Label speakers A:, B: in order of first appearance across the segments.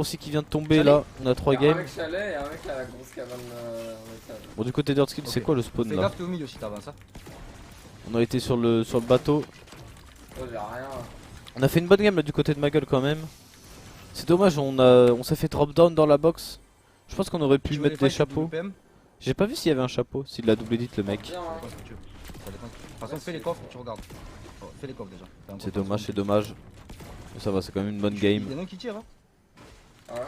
A: aussi qui vient de tomber là, on a 3
B: Un
A: games.
B: mec chalet et un mec à la grosse cabane en métal.
A: Bon du côté d'Earthskill c'est quoi le spawn
C: Fais
A: là?
C: gaffe, t'es au milieu si t'avances.
A: On a été sur le bateau.
B: Oh j'ai rien.
A: On a fait une bonne game là du côté de ma gueule quand même. C'est dommage, on s'est fait drop down dans la box. Je pense qu'on aurait pu mettre des chapeaux. J'ai pas vu s'il y avait un chapeau, s'il l'a double edit le mec.
B: Bien, hein.
C: De toute façon, fais les coffres, tu regardes. Oh, fais les coffres déjà.
A: C'est dommage, c'est dommage. Mais ça va, c'est quand même une bonne game.
C: Il y en a qui tirent, hein.
B: Ah ouais.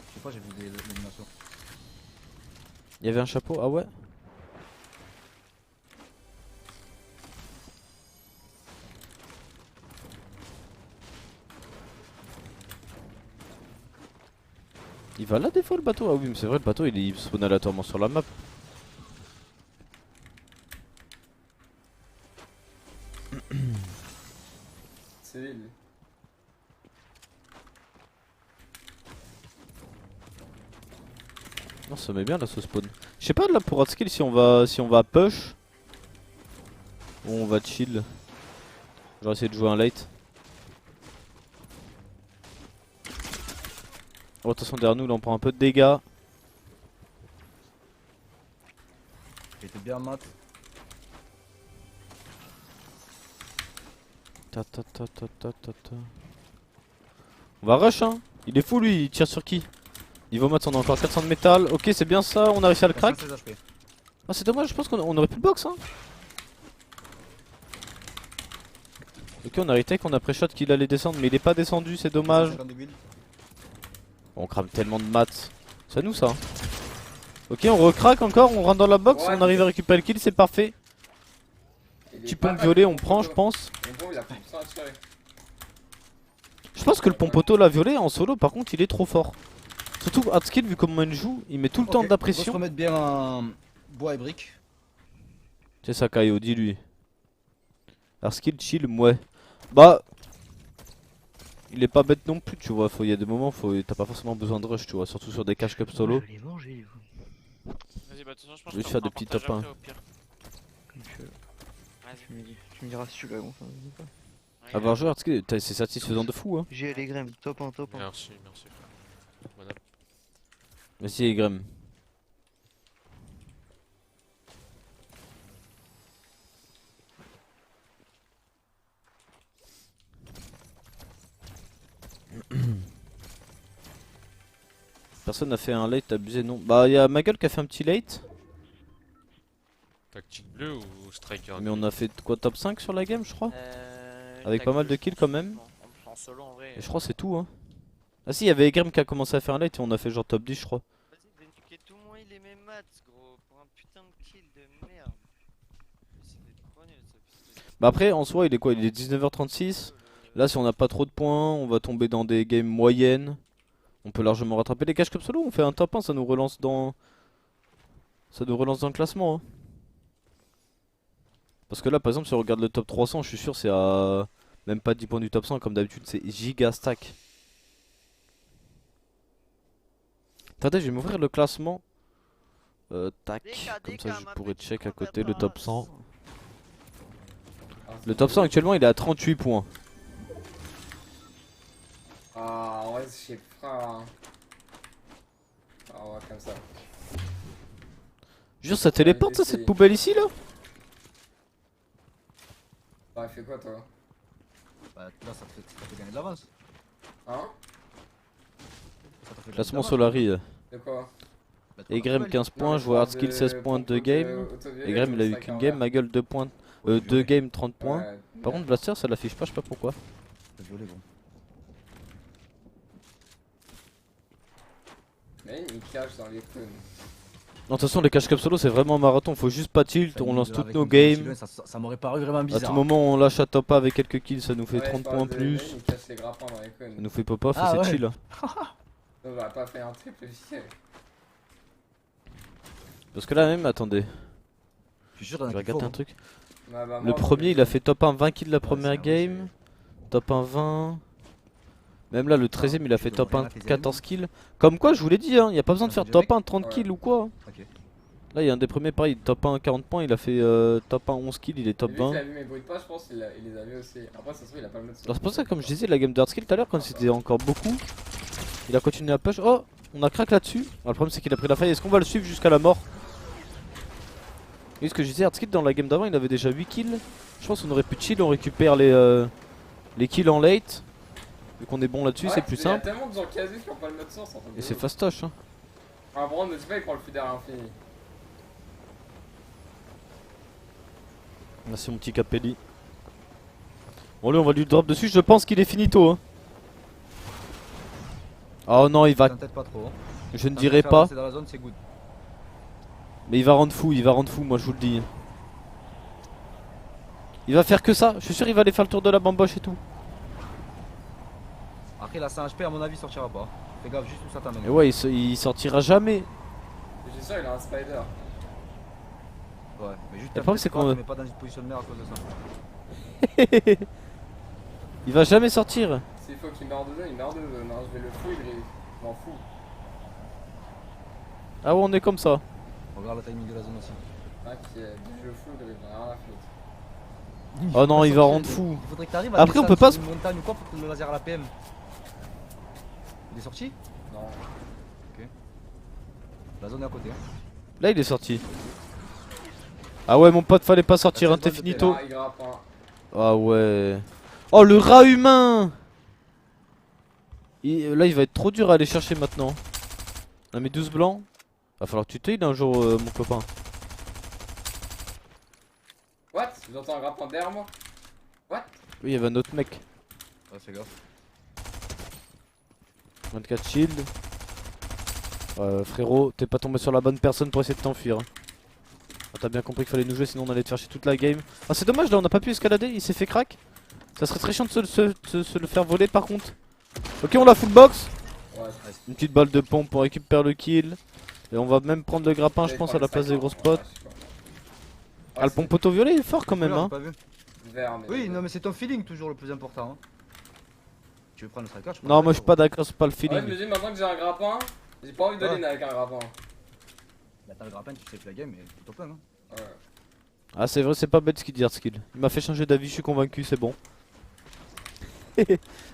C: Je sais pas, j'ai vu des éliminations.
A: Il y avait un chapeau, ah ouais? Il va là des fois le bateau? Ah oui mais c'est vrai le bateau il spawn aléatoirement sur la map.
B: C'est lui.
A: Non ça met bien là ce spawn. Je sais pas là pour Hardskill si on va push ou on va chill. Je vais essayer de jouer un late. Oh attention derrière nous là on prend un peu de dégâts.
C: J'étais bien mat.
A: Ta ta ta ta ta ta ta. On va rush hein. Il est fou lui, il tire sur qui? Niveau mat on a encore 400 de métal. Ok c'est bien ça, on a réussi à le crack. Ah c'est dommage, je pense qu'on aurait pu le box hein. Ok on a retake, on a pré-shot qu'il allait descendre mais il est pas descendu, c'est dommage. On crame tellement de maths. C'est à nous ça. Ok on recraque encore, on rentre dans la box,
B: Ouais,
A: on arrive à récupérer le kill, c'est parfait. Petit pompe violet on prend je pense.
B: Bon, il a plus de temps à tirer.
A: Je pense que le pompoto là violet en solo par contre il est trop fort. Surtout Hardskill vu comment il joue, il met tout le temps de la
C: On va se
A: pression.
C: remettre bien en bois et briques.
A: C'est ça Kaio, dis-lui. Hardskill chill, ouais. Bah il est pas bête non plus tu vois, il y a des moments t'as pas forcément besoin de rush tu vois, surtout sur des cash cup solo.
D: Je vais les manger, vous.
E: Vas-y, bah de toute façon, je pense
A: Je vais
E: qu'on
A: faire
E: fera
A: des petits
E: un partage
A: top 1.
E: après, au pire.
D: Comme tu veux.
E: Vas-y.
D: Tu me diras si tu l'as, enfin, je sais pas.
A: Avoir joué Hardskill, c'est satisfaisant de fou hein.
D: J'ai les grèmes, top 1, top 1.
E: Merci, merci. Madame.
A: Merci Egrem. Personne n'a fait un late abusé non. Bah y'a ma gueule qui a fait un petit late.
E: Tactique bleue ou striker?
A: Mais on a fait quoi top 5 sur la game je crois.
E: Avec
A: Avec pas mal de kills quand même.
E: En solo en vrai.
A: Et je crois c'est tout hein. Ah si y'avait Egrem qui a commencé à faire un late et on a fait genre top 10 je crois.
E: Vas-y, Dentuke, tout moi il est mes maths gros. Pour un putain de kill de merde. C'est trop nul ça.
A: Bah après en soi il est quoi? Il est 19h36. Là si on n'a pas trop de points on va tomber dans des games moyennes. On peut largement rattraper les cash cup solo, on fait un top 1, ça nous relance dans... Ça nous relance dans le classement hein. Parce que là par exemple si on regarde le top 300 je suis sûr c'est à... Même pas 10 points du top 1 comme d'habitude c'est giga stack. Attendez je vais m'ouvrir le classement. Tac, comme ça je pourrais check à côté le top 100. Le top 100 actuellement il est à 38 points.
B: Ah ouais je sais pas. Ah ouais comme ça.
A: Jure ça téléporte ça cette poubelle ici là?
B: Bah il fait quoi toi?
C: Bah là ça te fait gagner de l'avance.
B: Hein?
C: Ça te fait gagner de
A: Classement
C: l'avance.
A: Solari.
B: De quoi?
C: Bah, tu
A: Egrem
C: vois,
A: 15 points,
B: Non,
A: joueur
B: je
A: Hardskill
B: parle
A: 16 points, 2 games.
B: Autoviolet,
A: Egrem il a eu
B: striker
A: qu'une game,
B: vert.
A: ma gueule 2 points. 2 games 30 points.
B: Ouais,
A: Par contre Blaster ça l'affiche pas, je sais pas pourquoi.
C: c'est violet, bon.
B: Mais il cache dans les cônes.
A: Non de toute façon les cash cup solo c'est vraiment un marathon, faut juste pas tilt, on lance toutes
C: Avec
A: nos
C: une
A: games.
C: petite ça m'aurait paru vraiment
A: À
C: bizarre.
A: tout moment on lâche à top A avec quelques kills, ça nous fait
B: Ouais,
A: 30
B: je
A: points
B: parle de
A: plus.
B: Lane, il cache les grappins dans les cônes.
A: Ça nous fait pop-off
C: Ah
A: et
C: ouais.
A: c'est chill.
B: On va pas faire un triple fiel.
A: Parce que là même, attendez,
C: Je suis sûr
A: je
C: qu'il y en
A: vais
C: a qui
A: regarder un
C: font.
A: truc.
B: Bah, bah,
A: Le
B: moi,
A: premier il a fait top 1 20 kills la
C: c'est
A: première
C: vrai,
A: game. Top 1 20. Même là le 13ème il a fait
C: tu
A: top
C: peux
A: 1
C: rien à tes
A: 14 kills. Comme quoi je vous l'ai dit hein, y a pas besoin de
C: Ah,
A: faire
C: c'est
A: top
C: direct
A: 1 30
B: Ouais.
A: kills ou quoi.
C: Ok.
A: Là il y a un des premiers pareil, top 1 40 points, il a fait top 1 11 kills, il est top
B: Vu qu'il
A: 20.
B: a vu mes bruits de pas, je pense qu'il les a vus aussi. Après, ça se trouve, il a pas le mettre sur.
A: Alors c'est pour ça comme je disais la game de Hardskill tout à l'heure quand c'était encore beaucoup. Il a continué à push. Oh, on a crack là-dessus. Alors, le problème c'est qu'il a pris la faille. Est-ce qu'on va le suivre jusqu'à la mort? Oui, ce que je disais, Hardskill dans la game d'avant il avait déjà 8 kills. Je pense qu'on aurait pu chill, on récupère les kills en late. Vu qu'on est bon là-dessus, c'est plus
B: Il y a
A: simple.
B: tellement de gens casés qui ont pas le mode source en fait.
A: Et c'est fastoche. Hein.
B: Ah, Brand, ne dis pas, il prend le feu derrière infini.
A: Merci mon petit Capelli. Bon, lui, on va lui drop dessus. Je pense qu'il est finito. Hein. Oh non, il va.
C: T'inquiète pas trop.
A: Je ne dirais pas.
C: C'est dans la zone, c'est good.
A: Mais il va rendre fou, moi je vous le dis. Il va faire que ça. Je suis sûr, il va aller faire le tour de la bamboche et tout.
C: Après, la 100 HP, à mon avis, il sortira pas. Fais gaffe juste où ça t'amène.
A: Et ouais, il sortira jamais.
B: J'ai sûr, il a un spider.
C: Ouais, mais juste
A: Le problème, c'est qu'on-
C: tu mets pas dans une position de merde à cause de ça.
A: Il va jamais sortir.
B: S'il faut qu'il meure de deux, il meurt de deux. Non, je vais le fouiller, je m'en fous.
A: Ah ouais, on est comme ça.
C: Regarde le timing de la zone aussi.
B: T'inquiète, je le fous, j'en ai rien à foutre.
A: Oh non, il va rendre fou.
C: Il faudrait que t'arrives à
A: Après, on
C: descendre
A: peut pas
C: sur une montagne ou quoi pour que le laser à la PM. Il est sorti?
B: Non.
C: La zone est à côté. Hein.
A: Là, il est sorti. Ah ouais, mon pote, fallait pas sortir, hein, t'es
C: Là,
A: finito.
B: Ah, il grappe un.
A: Ah ouais. Oh, le rat humain. Là, il va être trop dur à aller chercher maintenant. On a mis 12 blancs. Va falloir que tu t'aides un jour, mon copain.
B: What? J'entends un grappin derrière moi. What?
A: Oui, il y avait un autre mec.
C: Ouais, fais gaffe.
A: 24 shield. Frérot, t'es pas tombé sur la bonne personne pour essayer de t'enfuir. Hein. Ah, t'as bien compris qu'il fallait nous jouer, sinon on allait te faire chier toute la game. Ah, c'est dommage, là, on a pas pu escalader, il s'est fait crack. Ça serait très chiant de se le faire voler par contre. Ok, on l'a full box.
B: Ouais,
A: Une petite balle de pompe, on récupère le kill. Et on va même prendre le grappin, je pense, à la place des gros spots. Ah, le pompe auto violet il est fort quand même,
C: J'ai
A: hein.
C: pas vu.
B: Vert, mais.
C: Oui, non, mais c'est ton feeling toujours le plus important. Hein. Tu veux prendre le striker?
A: Non, moi je suis pas d'accord, c'est pas le
B: Ouais, je me
A: feeling.
B: dis maintenant que j'ai un grappin, j'ai pas envie de
C: Ouais.
B: l'in avec un grappin.
C: Bah, t'as le grappin, tu sais que la game est top 1. Hein.
B: Ouais.
A: Ah, c'est vrai, c'est pas bête ce qu'il dit, Hardskill. Il m'a fait changer d'avis, je suis convaincu, c'est bon.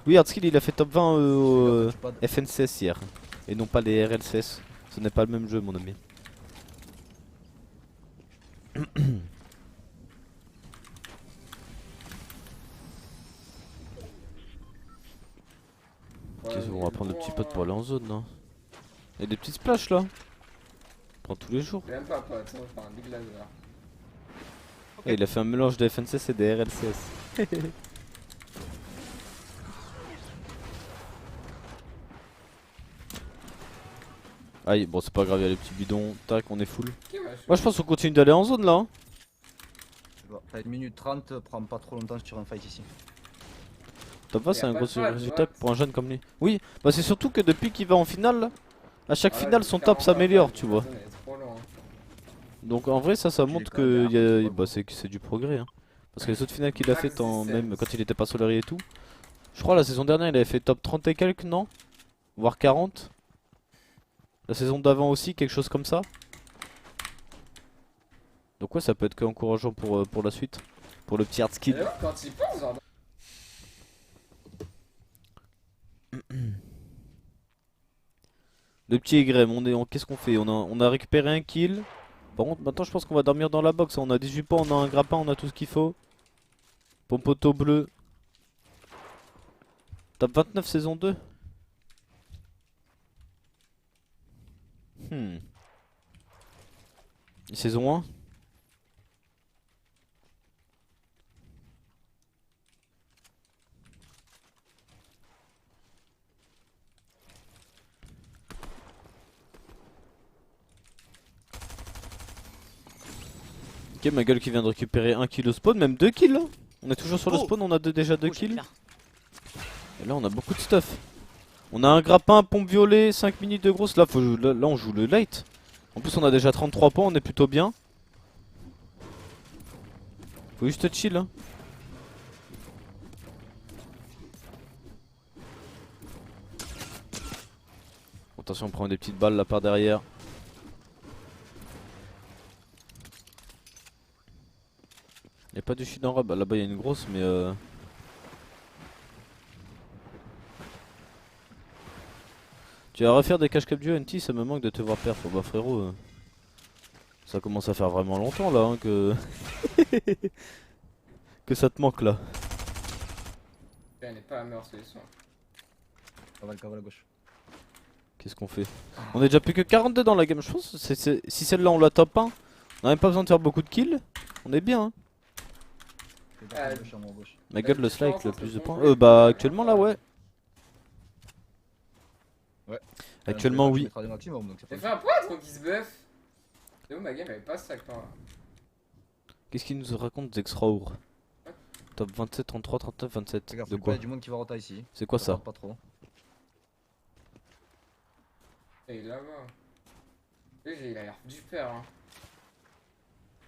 A: Oui, Hardskill il a fait top 20 au
C: Tu pas de-
A: FNCS hier. Et non pas les RLCS. Ce n'est pas le même jeu, mon ami. Qu'est-ce qu'on va prendre le petit pote pour aller en zone là. Il y a des petites splashes là. On prend tous les jours.
B: J'ai même pas pote, ça, je fais un big laser.
A: Et il a fait un mélange de FNCS et des RLCS. Aïe, bon c'est pas grave, il y a les petits bidons. Tac, on est full.
B: Ok, ouais,
A: Moi je pense qu'on continue d'aller en zone là. Hein.
C: Je sais pas. T'as 1 minute 30, prends pas trop longtemps sur un fight ici.
A: Top 20
B: Y
A: c'est
B: a
A: un
B: pas
A: gros
B: de fight,
A: résultat
B: ouais.
A: pour un jeune comme lui. Oui, bah c'est surtout que depuis qu'il va en finale, là, à chaque
B: Ah,
A: finale
B: j'ai
A: son
B: clairement
A: top s'améliore,
B: pas
A: tu
B: fait,
A: vois.
B: la zone, elle est trop loin.
A: Donc en vrai ça
C: Il
A: montre
C: est quand même
A: que
C: derrière,
A: y a-
C: c'est pas
A: bah, c'est du progrès. Hein. Parce que les autres finales qu'il a
B: Max
A: fait, en,
B: 17.
A: même quand il était pas Soleil et tout, je crois la saison dernière il avait fait top 30 et quelques, non? Voire 40. La saison d'avant aussi, quelque chose comme ça. Donc ouais, ça peut être que encourageant pour la suite. Pour le petit hard
B: Et
A: skill.
B: ouais, quand il pense, genre.
A: Le petit Egrem, qu'est-ce qu'on fait? On a récupéré un kill. Par contre, maintenant je pense qu'on va dormir dans la box. On a 18 points, on a un grappin, on a tout ce qu'il faut. Pompe auto bleu. Top 29 saison 2. Et saison 1. Ok, ma gueule qui vient de récupérer 1 kill au spawn, même 2 kills là. On est toujours sur le
F: Oh.
A: spawn, on a déjà 2
F: Oh, j'ai
A: kills.
F: bien.
A: Et là on a beaucoup de stuff. On a un grappin, pompe violet, 5 minutes de grosse. Là, là on joue le late. En plus on a déjà 33 points, on est plutôt bien. Faut juste chill hein. Attention, on prend des petites balles là par derrière. Y'a pas de shit en rab, là-bas y'a une grosse mais Tu vas refaire des cash cap du NT, ça me manque de te voir perdre. Bah frérot, ça commence à faire vraiment longtemps là hein, que... que ça te manque là.
B: Elle n'est pas la meilleure solution.
C: Cavale à gauche.
A: Qu'est-ce qu'on fait? On est déjà plus que 42 dans la game, je pense. Si celle-là on la top 1, on n'a même pas besoin de faire beaucoup de kills. On est bien hein.
C: À gauche, à moi, à gauche.
A: Ma gueule le slide le
B: différence
A: plus de
B: entre
A: points.
B: bon jeu et
A: Bah
B: bon
A: actuellement
B: jeu.
A: là ouais.
C: Ouais.
A: Actuellement
C: Tu
A: oui.
C: mettras des maximum, donc c'est
B: J'ai
C: pas
B: fait un point trop qui se buff. C'est où ma game elle est pas stack là.
A: Qu'est-ce qu'il nous raconte Zexraour? Top 27, 33, 39, 27.
C: Fais gaffe,
A: De
C: il y
A: quoi?
C: a du monde qui va rota ici.
A: C'est quoi ça?
C: Pas trop.
B: Et là-bas. Lui il a l'air du père hein.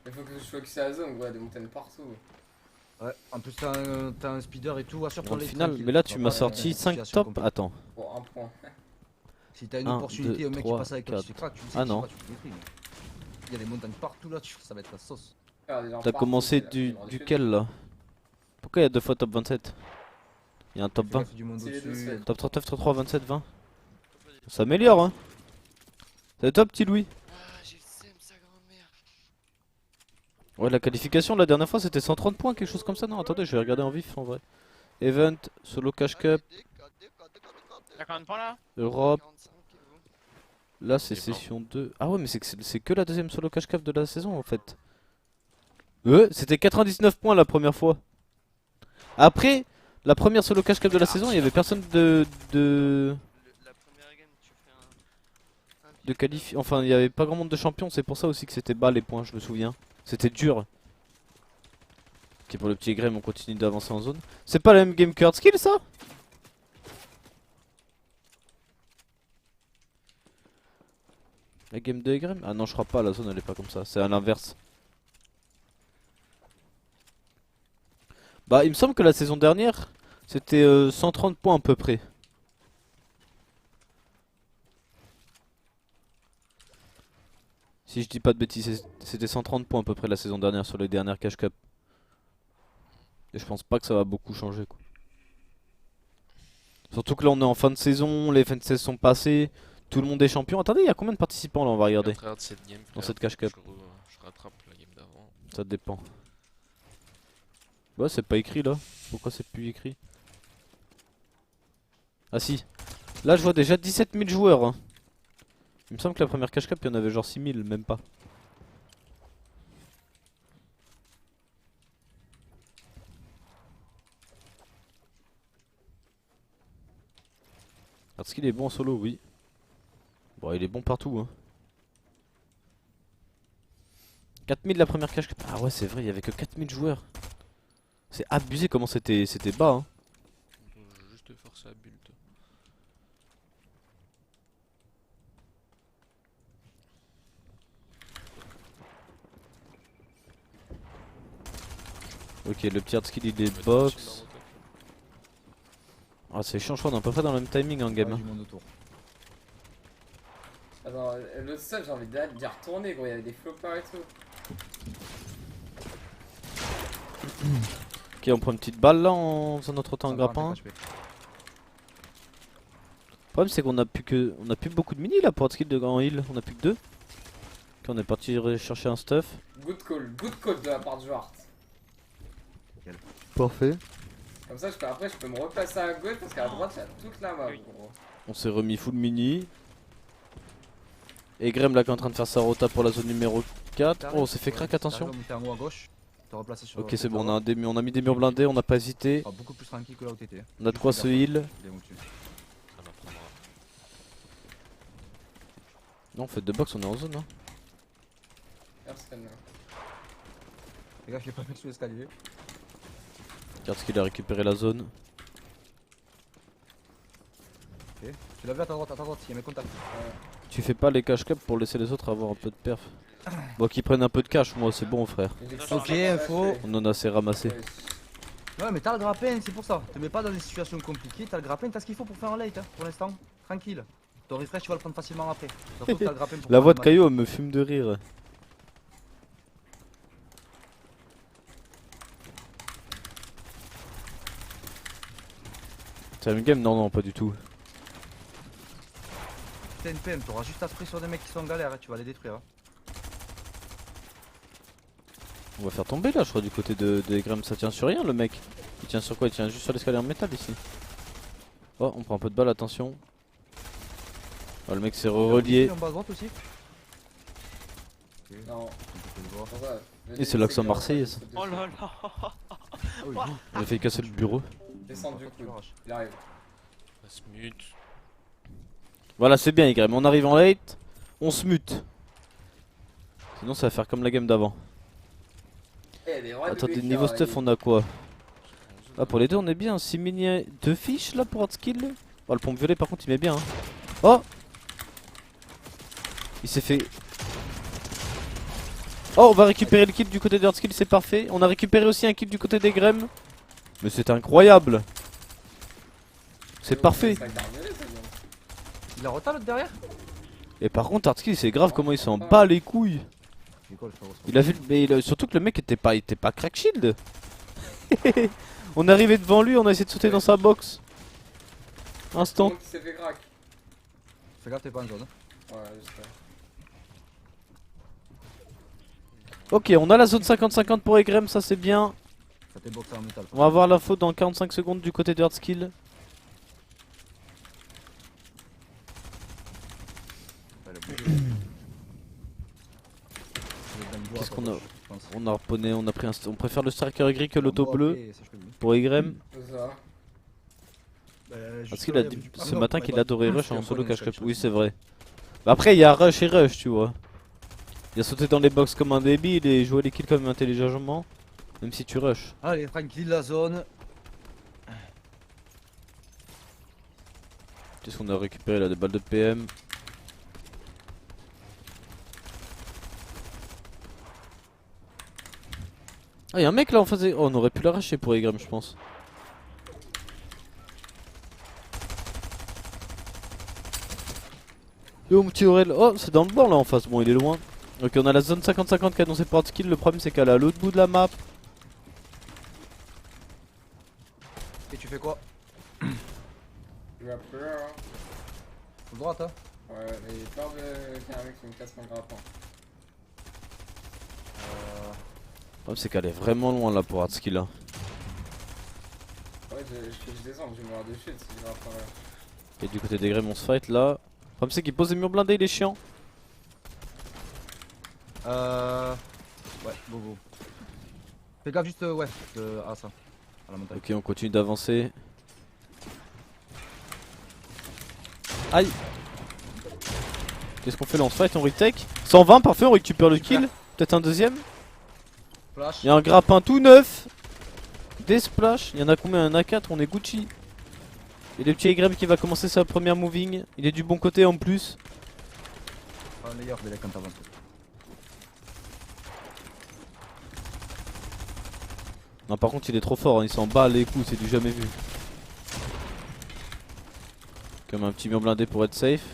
B: Il faut que je focus à la zone, gros, il y a des montagnes partout.
C: Ouais, en plus t'as un speeder et tout, assure ton
A: Grande
C: late
A: finale.
C: tranquille.
A: Mais là
C: Tu
A: tu
C: vas
A: m'as
C: pas
A: sorti
C: dans une
A: 5
C: situation
A: top.
C: compliquée.
A: Attends.
B: Pour un point.
C: Si t'as une
A: Un,
C: opportunité,
A: deux,
C: un mec
A: trois,
C: qui passe avec toi, tu
A: quatre.
C: fais crack, tu le sais
A: Ah
C: qu'il
A: non.
C: pas, tu te détruis. Il y a des montagnes partout là, ça va être la sauce.
B: Ah, des gens
A: T'as
B: partout,
A: commencé
B: c'est la fibre du
A: duquel là? Pourquoi il y a deux fois top 27? Il y a un top
C: Fais
A: 20.
C: gaffe, du monde
B: C'est les deux
C: au-dessus.
B: seuls.
A: Top 39, 33, 27, 20. Ça s'améliore hein. C'est top petit Louis.
E: Ah, j'ai le seum, sa grand-mère.
A: Ouais la qualification la dernière fois c'était 130 points, quelque chose comme ça. Non attendez je vais regarder en vif en vrai. Event, solo cash cup,
F: T'as combien de points là?
A: Europe.
E: 45 et vous
A: Là c'est
F: C'est mort.
A: session 2. Ah ouais mais c'est que la deuxième solo cash cup de la saison en fait. C'était 99 points la première fois. Après la première solo cash cup de la saison il y avait personne
E: La première game, tu fais un
A: de qualifié. Enfin il y avait pas grand monde de champions, c'est pour ça aussi que c'était bas les points je me souviens. C'était dur. Ok pour le petit Graham on continue d'avancer en zone. C'est pas la même game que Hardskill ça? La game de Egrem? Ah non je crois pas, la zone elle est pas comme ça, c'est à l'inverse. Bah il me semble que la saison dernière c'était 130 points à peu près. Si je dis pas de bêtises, c'était 130 points à peu près la saison dernière sur les dernières cash cup. Et je pense pas que ça va beaucoup changer quoi. Surtout que là on est en fin de saison, les fins de saison sont passées, tout le monde est champion. Attendez, il y a combien de participants là, on va regarder.
F: Cette game,
A: Dans
F: frère.
A: cette cash cup.
F: Je rattrape la game d'avant.
A: Ça dépend. Ouais, c'est pas écrit là. Pourquoi c'est plus écrit? Ah si. Là je vois déjà 17 000 joueurs. Hein. Il me semble que la première cash cup il y en avait genre 6 000, même pas. Parce qu'il est bon en solo, oui. Bon, il est bon partout. Hein. 4000 la première cash cup. Ah ouais, c'est vrai, il y avait que 4000 joueurs. C'est abusé comment c'était bas. Hein.
F: Juste forcer à bulle.
A: Ok, le petit hardskill il est box. Ah, c'est chiant, je crois, on est à peu près dans le même timing en game.
C: Ouais,
A: Hein.
C: du monde autour.
B: Attends, le seul j'ai envie d'y retourner gros, il y avait des floppers et tout.
A: Ok, on prend une petite balle là en faisant notre temps en
C: Ça va,
A: grappin.
C: un HP.
A: Le problème c'est qu'on a plus beaucoup de mini là pour hardskill de grand heal, on a plus que 2. Ok, on est parti chercher un stuff.
B: Good call de la part du Hart.
A: Parfait.
B: Comme ça après je peux me replacer à gauche parce qu'à droite il y a toute la map
F: Oui.
B: gros.
A: On s'est remis full mini. Et Graham là qui est en train de faire sa rota pour la zone numéro 4. Oh, on s'est fait crack, attention.
C: T'arrives à monter en haut à gauche, te replacer sur
A: Ok, c'est bon, on a mis des murs blindés, on n'a pas hésité.
C: Ah, beaucoup plus tranquille que là où t'étais.
A: On a de quoi se heal.
C: Il est bon dessus.
F: Ça m'apprendra.
A: Non, on fait deux box, on est en zone. Hein.
B: Personne.
C: Les gars, je l'ai pas mis sous l'escalier.
A: Regarde ce qu'il a récupéré la zone.
C: Ok. Tu l'as vu à ta droite, il y a mes contacts.
A: Tu fais pas les cash cup pour laisser les autres avoir un peu de perf. Bon, qu'ils prennent un peu de cash, moi c'est bon frère.
C: Ok, info.
A: On en a assez ramassé.
C: Ouais, mais t'as le grappin, c'est pour ça. Te mets pas dans des situations compliquées, t'as le grappin, t'as ce qu'il faut pour faire un late hein, pour l'instant. Tranquille. Ton refresh, tu vas le prendre facilement après. Surtout que t'as le grappin pour
A: La
C: faire
A: voix
C: le
A: de
C: match.
A: Caillou elle me fume de rire. C'est la même game? Non, non, pas du tout.
C: t'as une PM, t'auras juste à spray sur des mecs qui sont en galère, hein, tu vas les détruire. Hein.
A: On va faire tomber là, je crois, du côté de Egrem. Ça tient sur rien le mec. Il tient sur quoi? Il tient juste sur l'escalier en métal ici. Oh, on prend un peu de balle, attention. Oh, le mec s'est relié.
C: En bas à droite aussi.
B: Non. Pour ça,
A: Et c'est l'accent marseillaise.
E: Oh là là.
A: Il a fait casser le bureau.
B: Descendre du coup. Il arrive.
F: On se mute.
A: Voilà, c'est bien Egrem. On arrive en late, on se mute. Sinon, ça va faire comme la game d'avant.
B: Eh, des vrais
A: Attendez,
B: bébés
A: niveau
B: qui
A: stuff,
B: arrivent.
A: on a quoi? Ah, pour les deux, on est bien. 6 mini 2 fiches là pour hard skill. Oh, le pompe violet, par contre, il met bien. Hein. Oh! Il s'est fait. Oh, on va récupérer le kill du côté de hard skill, c'est parfait. On a récupéré aussi un kill du côté des Grem. Mais c'est incroyable. C'est parfait.
B: Ça garde les, c'est bien.
C: Il a retard l'autre derrière.
A: Et par contre, hard skill, c'est grave comment il s'en bat les couilles.
C: C'est quoi le frérot?
A: Il a vu, mais surtout que le mec était pas crack shield. On est arrivé devant lui, on a essayé de sauter dans sa box. Instant.
B: Qui s'est fait crack.
C: Fais gaffe, t'es pas en zone.
B: Ouais, je sais.
A: Ok, on a la zone 50-50 pour Egrem, ça c'est bien.
C: Ça t'est boxé en métal.
A: On va avoir l'info dans 45 secondes du côté de Hardskill. Qu'est-ce qu'on a? On a reponné, on a pris on préfère le striker gris que l'auto bleu pour Egrem.
B: C'est ça.
A: Parce qu'il a dit ce matin qu'il adorait rush en solo cache cache. Oui, c'est vrai. Bah après, il y a rush et rush, tu vois. Il a sauté dans les box comme un débile et joué les kills comme intelligemment. Même si tu rush.
C: Allez, tranquille la zone.
A: Qu'est-ce qu'on a récupéré là? Des balles de PM. Ah, y'a un mec là en face. Oh, on aurait pu l'arracher pour Egrem, je pense. Yo, mon petit Aurel. Oh, c'est dans le bord là en face. Bon, il est loin. Ok, on a la zone 50-50 qui est annoncée pour Hardskill. Le problème, c'est qu'elle est à l'autre bout de la map.
C: Et tu fais quoi?
B: Il va peur. Hein.
C: Sur droite, hein?
B: Ouais, mais j'ai peur de qu'il y ait un mec qui me casse mon grappin.
A: Le problème, c'est qu'elle est vraiment loin là pour Hardskill là.
B: Ouais, je descends, je vais mourir de chute si je grappin là.
A: Et du côté des Grem, on se fight là. Le problème, c'est qu'il pose des murs blindés, il est chiant.
C: Ouais, bobo. Fais gaffe juste, ouais, à ça. À la montagne.
A: Ok, on continue d'avancer. Aïe! Qu'est-ce qu'on fait là? On se fight, on retake 120, parfait, on récupère le kill. Peut-être un deuxième.
C: Flash.
A: Il y a un grappin tout neuf. Des splash. Il y en a combien? Un A4, on est Gucci. Et le petit Egrem qui va commencer sa première moving. Il est du bon côté en plus.
C: Ah, meilleur, dès quand t'avances.
A: Non, par contre, il est trop fort, hein. Il s'en bat les coups, c'est du jamais vu. Comme un petit mur blindé pour être safe.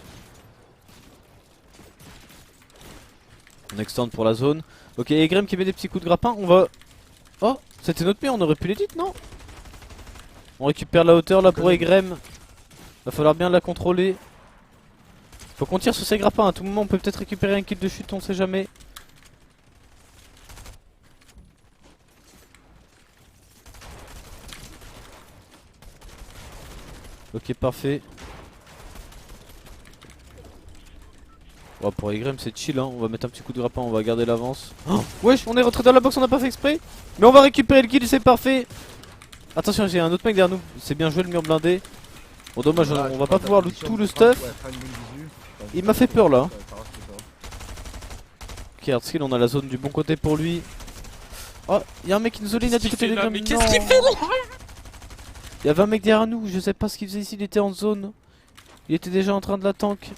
A: On extend pour la zone. Ok, Egrem qui met des petits coups de grappin. On va. Oh, c'était notre mire, on aurait pu l'éditer, non? On récupère la hauteur là pour Egrem. Va falloir bien la contrôler. Faut qu'on tire sur ces grappins. À tout moment, on peut peut-être récupérer un kill de chute, on sait jamais. Ok, parfait. Oh, pour Egrem c'est chill hein, on va mettre un petit coup de grappin, on va garder l'avance. Oh, wesh, on est rentré dans la box, on n'a pas fait exprès. Mais on va récupérer le kill, c'est parfait. Attention, j'ai un autre mec derrière nous, c'est bien joué le mur blindé. Bon dommage, on va pas pouvoir tout le stuff. Il m'a fait peur là. Ok, Hardskill, on a la zone du bon côté pour lui. Oh, y'a un mec qui nous oline à du côté des Grem.
F: Qu'est-ce qu'il fait là?
A: Il y avait un mec derrière nous, je sais pas ce qu'il faisait ici, il était en zone. Il était déjà en train de la tank.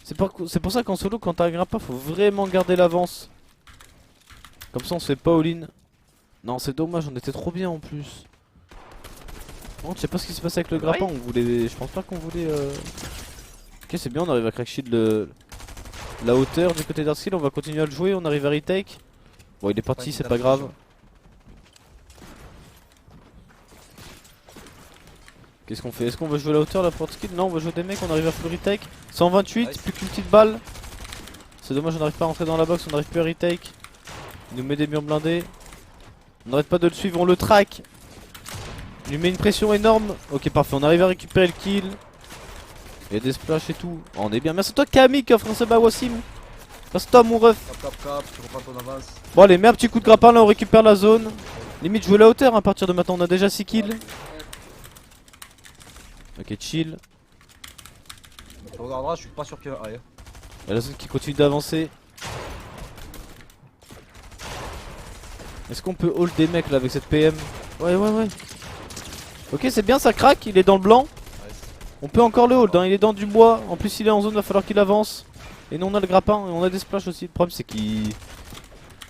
A: C'est pour ça qu'en solo, quand t'as un grappin, faut vraiment garder l'avance. Comme ça, on se fait pas all-in. Non, c'est dommage, on était trop bien en plus. Bon, je sais pas ce qui s'est passé avec le grappin, on voulait. Je pense pas qu'on voulait. Ok, c'est bien, on arrive à crack shield la hauteur du côté d'Hardskill, on va continuer à le jouer, on arrive à retake. Bon, il est parti, c'est pas grave. Ok, Qu'est-ce qu'on fait? Est-ce qu'on veut jouer la hauteur là pour skill? Non, on veut jouer des mecs, on arrive à full retake. 128,
C: Nice.
A: plus qu'une petite balle. C'est dommage, on n'arrive pas à rentrer dans la box, on n'arrive plus à retake. Il nous met des murs blindés. On n'arrête pas de le suivre, on le track. Il lui met une pression énorme. Ok, parfait, on arrive à récupérer le kill. Il y a des splashs et tout. Oh, on est bien. Merci à toi, Camille, qui offre un sub à Wassim. Merci à toi, mon ref.
C: Cap, tu reprends ton avance.
A: Bon, allez, mets un petit coup de grappin là, on récupère la zone. Limite, jouer la hauteur hein, à partir de maintenant, on a déjà 6 kills. Ok, chill.
C: Tu regarderas, je suis pas sûr qu'il y a. Allez.
A: Il y a la zone qui continue d'avancer. Est-ce qu'on peut hold des mecs là avec cette PM? Ouais. Ok, c'est bien, ça craque, il est dans le blanc. On peut encore le hold, hein, il est dans du bois. En plus, il est en zone, va falloir qu'il avance. Et nous, on a le grappin et on a des splashs aussi. Le problème, c'est qu'il.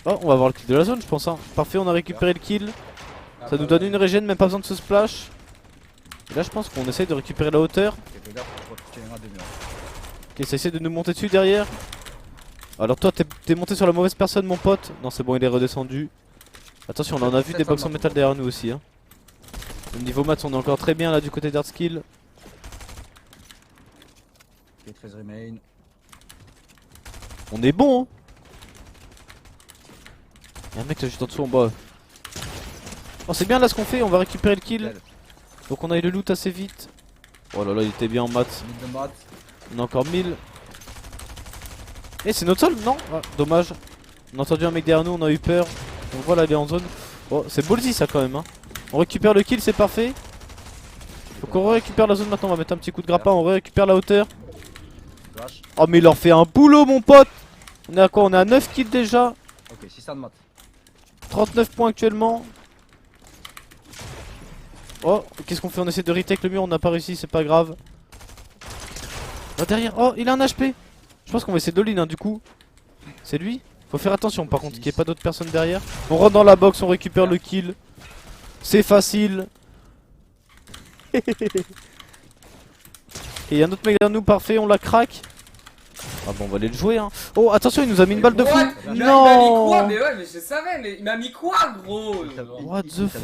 A: Oh, on va avoir le kill de la zone, je pense. Hein. Parfait, on a récupéré le kill. Ça nous donne une régène, même pas besoin de ce splash. Et là, je pense qu'on essaye de récupérer la hauteur.
C: Ok, fais gaffe, je crois que tu tiens un demi-heure.
A: Ok, ça essaie de nous monter dessus derrière. Alors, toi, t'es monté sur la mauvaise personne, mon pote. Non, c'est bon, il est redescendu. Attention, on en a vu des box en métal derrière nous aussi. Hein. Au niveau maths, on est encore très bien là du côté d'Art Skill.
C: Ok, 13 remain.
A: On est bon, hein. Y'a un mec là juste en dessous en bas. Oh, c'est bien là ce qu'on fait, on va récupérer le kill. Faut qu'on aille le loot assez vite. Oh là là, il était bien en maths.
C: Mid de mat.
A: On a encore 1000. Eh, c'est notre sol? Non, ah, dommage. On a entendu un mec derrière nous, on a eu peur. Donc voilà, il est en zone. Oh, c'est ballsy ça quand même. Hein. On récupère le kill, c'est parfait. Faut qu'on récupère la zone maintenant, on va mettre un petit coup de grappin, on récupère la hauteur.
C: Flash.
A: Oh, mais il leur fait un boulot, mon pote. On est à quoi? On est à 9 kills déjà.
C: Ok, 600 de mat.
A: 39 points actuellement. Oh, qu'est-ce qu'on fait? On essaie de retake le mur, on n'a pas réussi, c'est pas grave. Oh, derrière, oh, il a un HP. Je pense qu'on va essayer de all-in hein, du coup. C'est lui? Faut faire attention par contre qu'il n'y ait pas d'autres personnes derrière. On rentre dans la box, on récupère le kill. C'est facile. Et il y a un autre mec derrière nous, parfait, on la craque. Ah bon, on va aller le jouer hein. Oh, attention, il nous a mis une balle de fou.
B: What? Il m'a mis quoi?
A: Non.
B: Mais ouais, mais je savais, mais il m'a mis quoi, gros?
A: What the fuck?